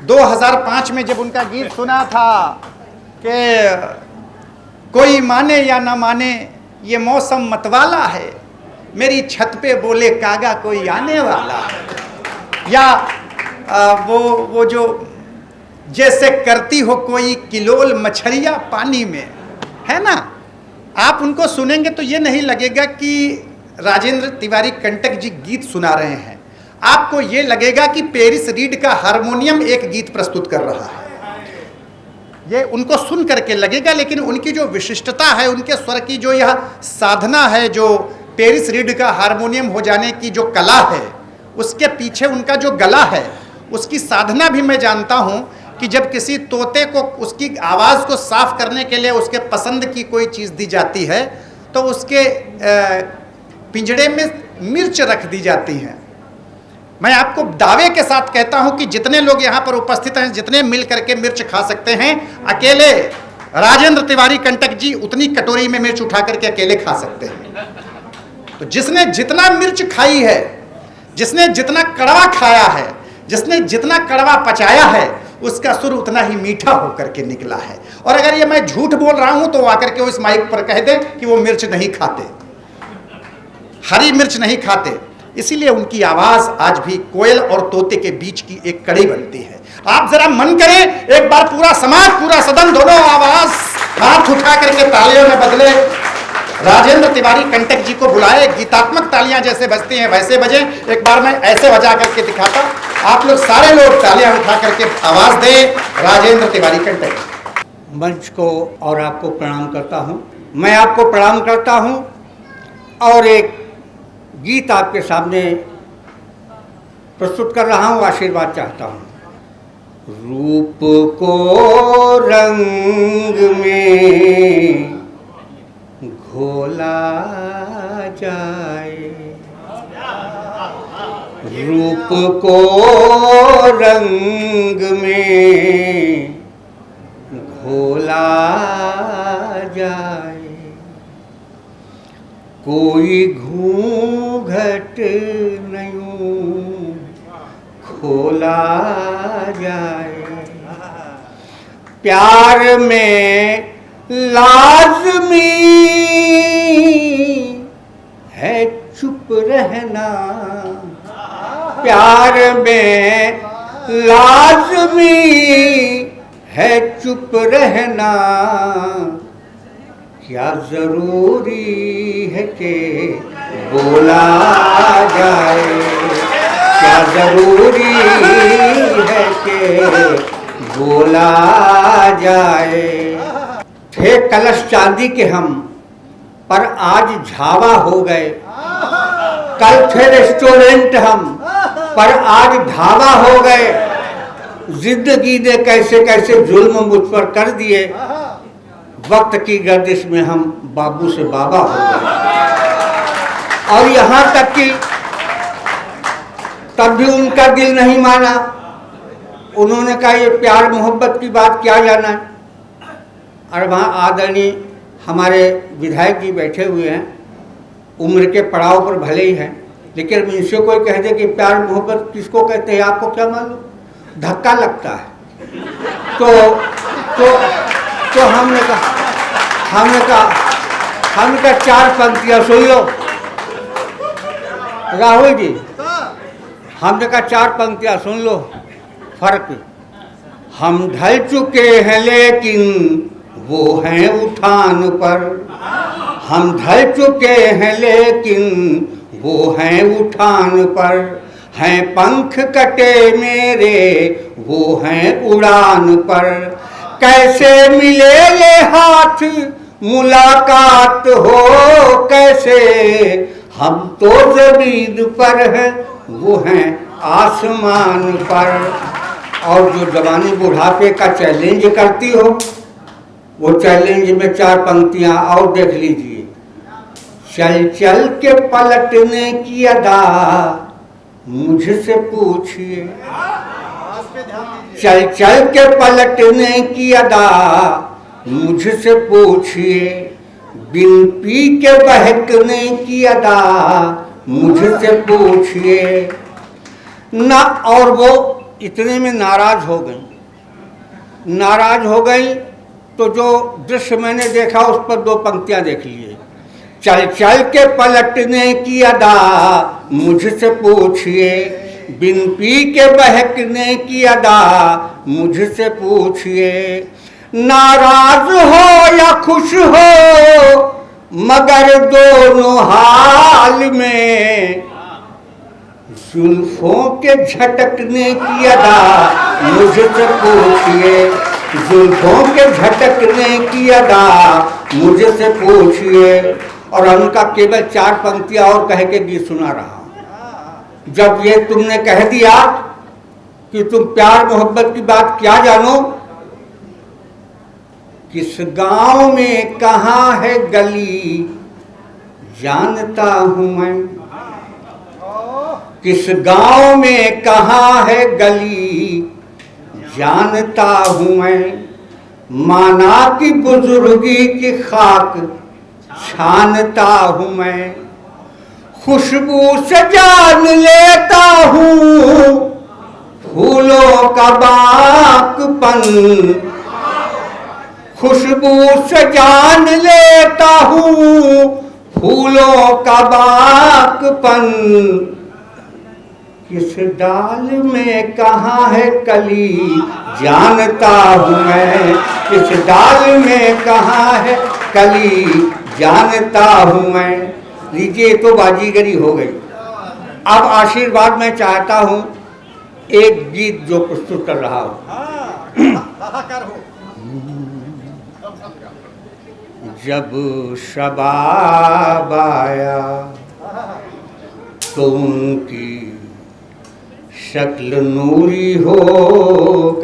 2005 में जब उनका गीत सुना था कि कोई माने या ना माने ये मौसम मतवाला है, मेरी छत पे बोले कागा कोई आने वाला है, या वो जो जैसे करती हो कोई किलोल मछलियाँ पानी में, है ना। आप उनको सुनेंगे तो ये नहीं लगेगा कि राजेंद्र तिवारी कंटक जी गीत सुना रहे हैं, आपको ये लगेगा कि पेरिस रीड का हारमोनियम एक गीत प्रस्तुत कर रहा है, ये उनको सुन करके लगेगा। लेकिन उनकी जो विशिष्टता है, उनके स्वर की जो यह साधना है, जो पेरिस रीड का हारमोनियम हो जाने की जो कला है, उसके पीछे उनका जो गला है, उसकी साधना भी मैं जानता हूँ कि जब किसी तोते को उसकी आवाज़ को साफ करने के लिए उसके पसंद की कोई चीज़ दी जाती है तो उसके पिंजड़े में मिर्च रख दी जाती हैं। मैं आपको दावे के साथ कहता हूं कि जितने लोग यहाँ पर उपस्थित हैं, जितने मिल करके मिर्च खा सकते हैं, अकेले राजेंद्र तिवारी कंटक जी उतनी कटोरी में मिर्च उठा करके अकेले खा सकते हैं। तो जिसने जितना मिर्च खाई है, जिसने जितना कड़वा खाया है, जिसने जितना कड़वा पचाया है, उसका सुर उतना ही मीठा होकर के निकला है। और अगर ये मैं झूठ बोल रहा हूं तो आकर के उस माइक पर कह दे कि वो मिर्च नहीं खाते, हरी मिर्च नहीं खाते। इसीलिए उनकी आवाज आज भी कोयल और तोते के बीच की एक कड़ी बनती है। आप जरा मन करें, एक बार पूरा समाज, पूरा सदन, दोनों आवाज हाथ उठा करके तालियों में बदले, राजेंद्र तिवारी कंटक जी को बुलाए। गीतात्मक तालियां जैसे बजती हैं वैसे बजे। एक बार मैं ऐसे बजा करके दिखाता, आप लोग सारे लोग तालियां उठा करके आवाज दें राजेंद्र तिवारी कंटक। मंच को और आपको प्रणाम करता हूं, मैं आपको प्रणाम करता हूं और एक गीत आपके सामने प्रस्तुत कर रहा हूं, आशीर्वाद चाहता हूं। रूप को रंग में घोला जाए, रूप को रंग में घोला जाए, कोई घूंघट नहीं खोला जाए। प्यार में लाज़मी है चुप रहना, प्यार में लाज़मी है चुप रहना, क्या जरूरी है कि बोला जाए, क्या जरूरी है कि बोला जाए। थे कलश चांदी के हम, पर आज झावा हो गए। कल थे रेस्टोरेंट हम, पर आज ढाबा हो गए। जिंदगी ने कैसे कैसे जुल्म मुझ पर कर दिए, वक्त की गर्दिश में हम बाबू से बाबा हो गए। और यहाँ तक कि तब भी उनका दिल नहीं माना, उन्होंने कहा ये प्यार मोहब्बत की बात क्या जाना है। और वहाँ आदरणीय हमारे विधायक जी बैठे हुए हैं, उम्र के पड़ाव पर भले ही हैं, लेकिन इनसे कोई कह दे कि प्यार मोहब्बत किसको कहते हैं, आपको क्या मालूम, धक्का लगता है। तो हमने कहा चार पंक्तियाँ सुन लो राहुल जी, हमने कहा चार पंक्तियाँ सुन लो। फर्क, हम ढल चुके हैं लेकिन वो हैं उठान पर, हम ढल चुके हैं लेकिन वो हैं उठान पर, हैं पंख कटे मेरे वो हैं उड़ान पर। कैसे मिले ये हाथ मुलाकात हो कैसे, हम तो जमीन पर हैं वो हैं आसमान पर। और जो जवानी बुढ़ापे का चैलेंज करती हो वो चैलेंज में 4 पंक्तियां और देख लीजिए। चल चल के पलटने की अदा मुझसे पूछिए, चल चल के पलटने की अदा मुझसे पूछिए, बिन पी के बहकने की अदा मुझसे पूछिए ना। और वो इतने में नाराज हो गई। नाराज हो गई तो जो दृश्य मैंने देखा उस पर 2 पंक्तियां देख लिए। चल चल के पलटने की अदा मुझसे पूछिए, बिन पी के बहकने की अदा मुझसे पूछिए, नाराज हो या खुश हो मगर दोनों हाल में, जुल्फों के झटकने की अदा मुझसे पूछिए, जुल्फों के झटकने की अदा मुझसे पूछिए। और उनका केवल 4 पंक्तियां और कह के गीत सुना रहा हूं। जब ये तुमने कह दिया कि तुम प्यार मोहब्बत की बात क्या जानो, किस गांव में कहाँ है गली जानता हूं मैं, किस गांव में कहाँ है गली जानता हूं मैं, माना कि बुजुर्गी की खाक छानता हूं मैं, खुशबू से जान लेता हूं फूलों का बाकपन, खुशबू से जान लेता हूं फूलों का बाकपन, किस डाल में कहाँ है कली जानता हूँ मैं, किस डाल में कहाँ है कली जानता हूँ मैं। लीजिए तो बाजीगरी हो गई। अब आशीर्वाद मैं चाहता हूँ एक गीत जो प्रस्तुत कर रहा हूँ। जब शबाब आया तो उनकी शक्ल नूरी हो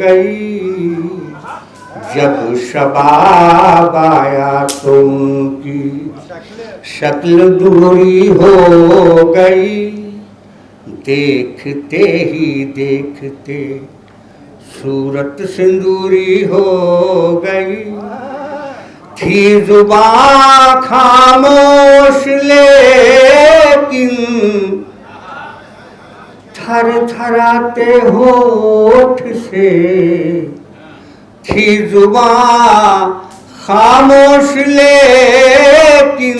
गई, जब शबाब आया तो उनकी शक्ल नूरी हो गई, देखते ही देखते सूरत सिंदूरी हो गई, थी जुबां खामोश लेकिन थर थराते होठ से, थी जुबां खामोश लेकिन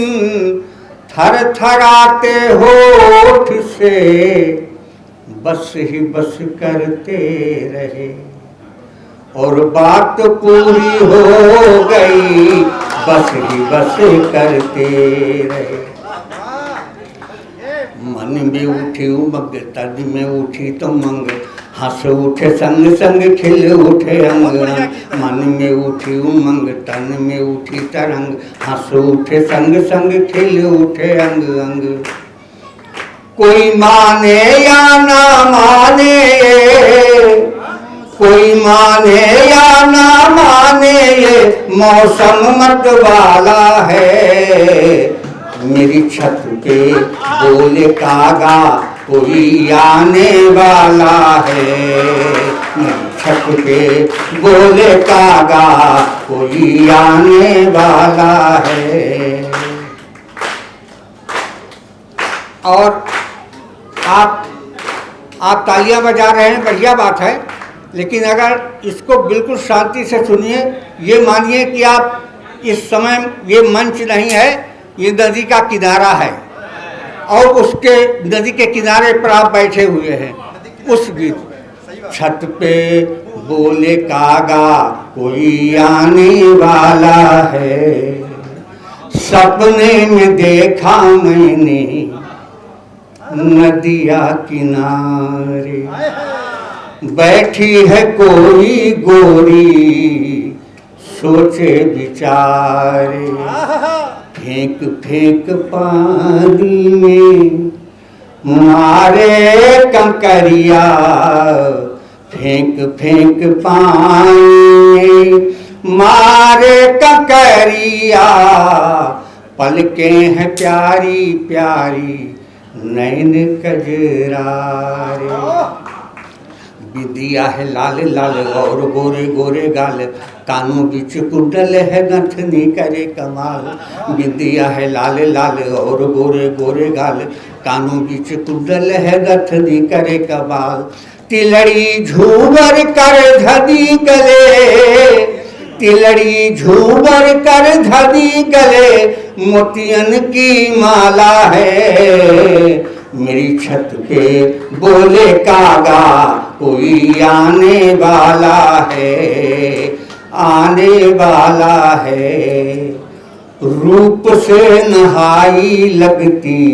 थर थराते होठ से, बस ही बस करते रहे और बात पूरी हो गई, बस ही बस करते रहे। मन में उठी उमंग तन में उठी तो मंग, हंस उठे संग संग खिल उठे अंग अंग, मन में उठी उमंग तन में उठी तरंग, हंस उठे संग संग खिल उठे अंग अंग। कोई माने या ना माने, कोई माने या ना माने ये मौसम मत वाला है, मेरी छत पे बोले कागा कोई आने वाला है, मेरी छत पे बोले कागा कोई आने वाला है। और आप तालियां बजा रहे हैं, बढ़िया बात है, लेकिन अगर इसको बिल्कुल शांति से सुनिए, ये मानिए कि आप इस समय ये मंच नहीं है, ये नदी का किनारा है और उसके नदी के किनारे पर आप बैठे हुए हैं। उस गीत छत पे बोले कागा कोई आने वाला है, सपने में देखा मैंने नदिया किनारे, बैठी है कोई गोरी सोचे विचारे, फेंक फेंक पानी में मारे कंकरिया, फेंक फेंक पानी में मारे ककरिया, पलकें हैं प्यारी प्यारी नैन कजरारे। बिंदिया है लाल लाल और गोरे गोरे गाल, कानों बीच कुंडल है गंठनी करे कमाल। बिंदिया है लाल लाल और गोरे गोरे गाल, कानों बीच कुंडल है गंठनी करे कमाल। तिलड़ी झूमर कर धदी गले, तिलड़ी झूमर कर धदी गले, मोतियन की माला है। मेरी छत पे बोले कागा कोई आने वाला है, आने वाला है। रूप से नहाई लगती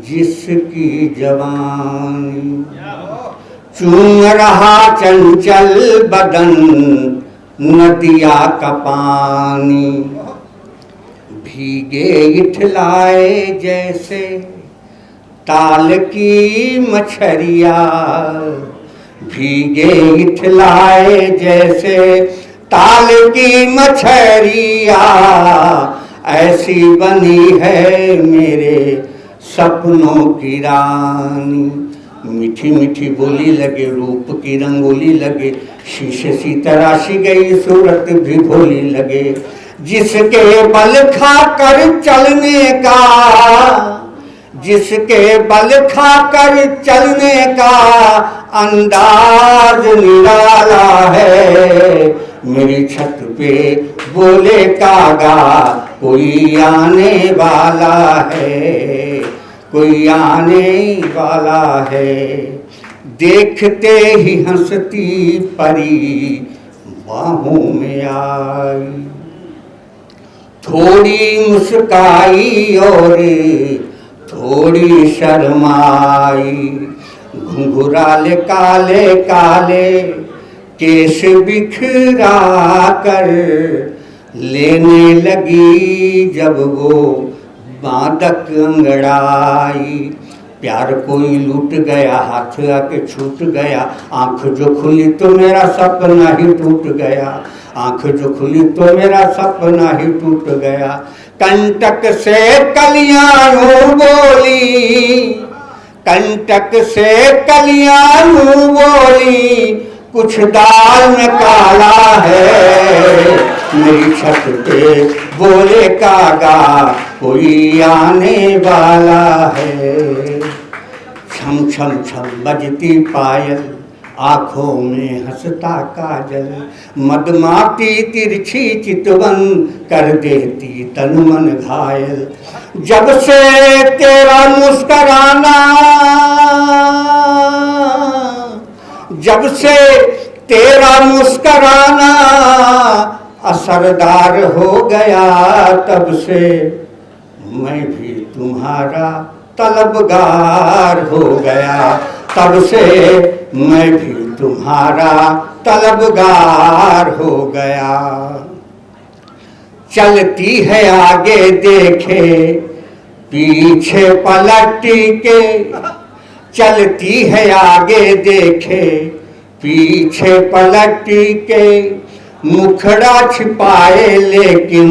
जिसकी जवानी, चूम रहा चंचल बदन नदिया का पानी। भीगे इठलाए जैसे ताल की मछरिया, भीगे इठलाए जैसे ताल की मछरिया, ऐसी बनी है मेरे सपनों की रानी। मीठी मीठी बोली लगे, रूप की रंगोली लगे, शीशे सी तराशी गई सूरत भी भोली लगे। जिसके बल खाकर चलने का, जिसके बल खाकर चलने का अंदाज निराला है। मेरी छत पे बोले कागा कोई आने वाला है, कोई आने वाला है। देखते ही हंसती परी बाहों में आई, थोड़ी मुस्काई और थोड़ी शर्माई। घुंघराले काले काले केश बिखरा कर लेने लगी जब वो बादक अंगड़ाई। प्यार कोई लूट गया, हाथ आके छूट गया, आंख जो खुली तो मेरा सपना ही टूट गया, आंख जो खुली तो मेरा सपना ही टूट गया। कंटक से कलियां यूं बोली, कंटक से कलियां यूं बोली, कुछ दाल में काला है। मेरी छत पे बोले कागा कोई आने वाला है। छम छम छम बजती पायल, आँखों में हंसता काजल, मदमाती तिरछी चितवन कर देती तन मन घायल। जब से तेरा मुस्कराना, जब से तेरा मुस्कराना असरदार हो गया, तब से मैं भी तुम्हारा तलबगार हो गया, तब से मैं भी तुम्हारा तलबगार हो गया। चलती है आगे देखे पीछे पलट के, चलती है आगे देखे पीछे पलट के, मुखड़ा छिपाए लेकिन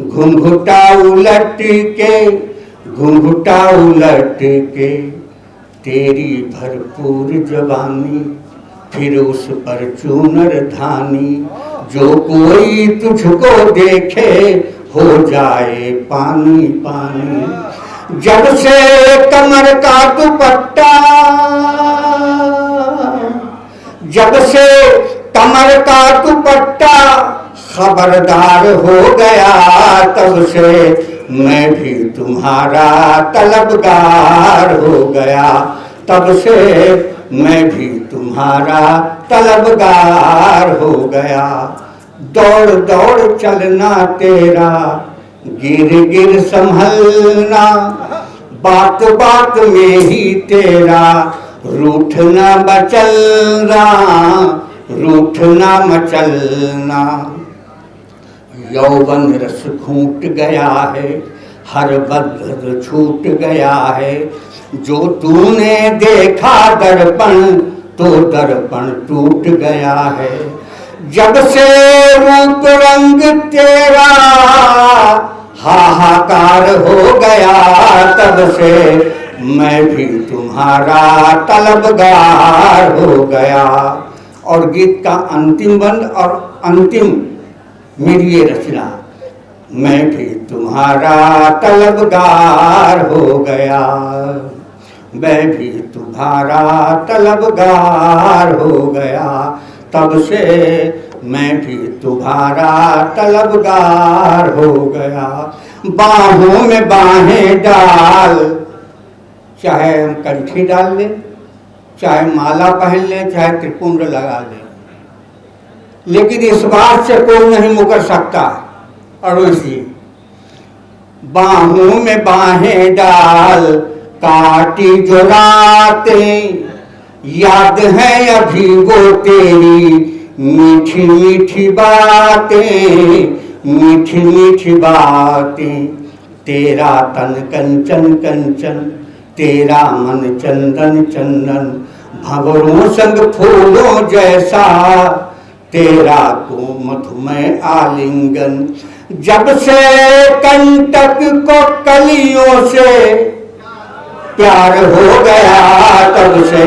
घुंघटा उलट के, घुंघटा उलट के। तेरी भरपूर जवानी फिर उस पर चूनर धानी, जो कोई तुझको देखे हो जाए पानी पानी। जब से कमर का दुपट्टा, जब से कमर का दुपट्टा खबरदार हो गया, तब से मैं भी तुम्हारा तलबगार हो गया, तब से मैं भी तुम्हारा तलबगार हो गया। दौड़ दौड़ चलना तेरा, गिर गिर संभलना, बात बात में ही तेरा रूठना मचलना, रूठना मचलना। यौवन रस खूट गया है, हर बद्ध छूट गया है। जो तूने देखा दर्पण तो दर्पण टूट गया है। जब से रूप रंग तेरा हाहाकार हो गया, तब से मैं भी तुम्हारा तलबगार हो गया। और गीत का अंतिम बंद और अंतिम मेरी ये रचना, मैं भी तुम्हारा तलबगार हो गया, मैं भी तुम्हारा तलबगार हो गया, तब से मैं भी तुम्हारा तलबगार हो गया। बाहों में बाहें डाल, चाहे हम कंठी डाल लें, चाहे माला पहन लें, चाहे त्रिपुंड लगा लें, लेकिन इस बात से कोई नहीं मुकर सकता। अड़ोसी बाहों में बाहें डाल, काटी जो रातें, याद है अभी वो तेरी मीठी मीठी बातें, मीठी मीठी बातें। तेरा तन कंचन कंचन, तेरा मन चंदन चंदन, भंवरों संग फूलों जैसा, तेरा को मधुमय आलिंगन। जब से कंटक को कलियों से प्यार हो गया, तब से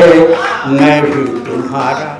मैं भी तुम्हारा